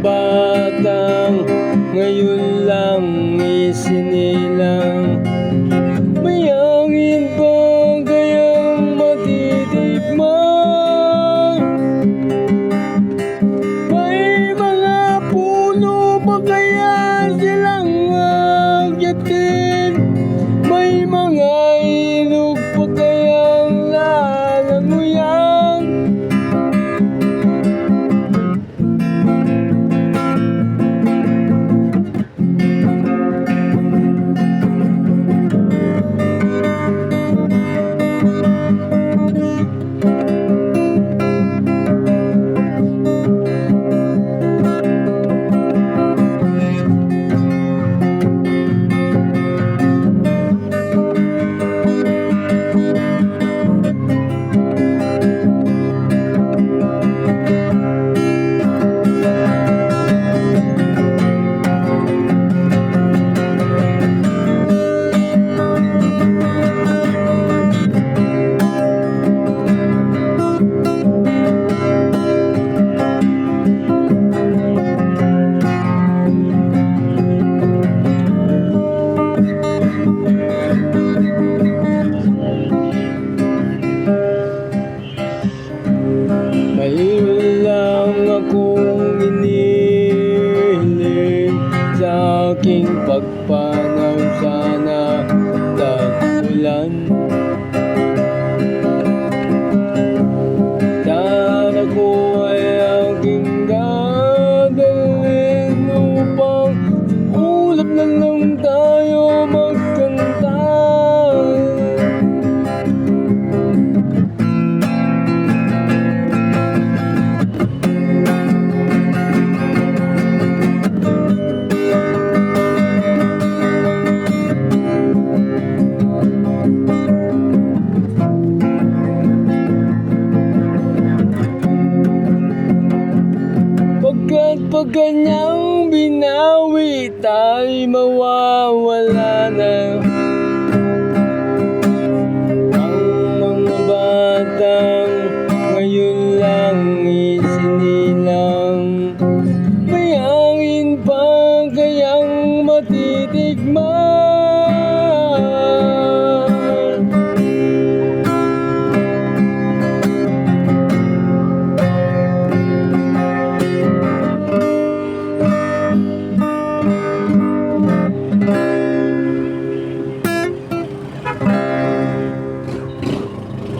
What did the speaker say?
batang ngayon lang isinilang. May hangin ba kayang matitikman? May mga puno ba kaya silang akyatin? May mga ilog pa kayang lalanguyan? Ngayon lang akong inihiling sa aking pagpanaw, sana tag-ulan. Sana ko ay aking dadalhin upang ulap na lang tayo magkanta. Pagkat pag kanyang binawi, tayo'y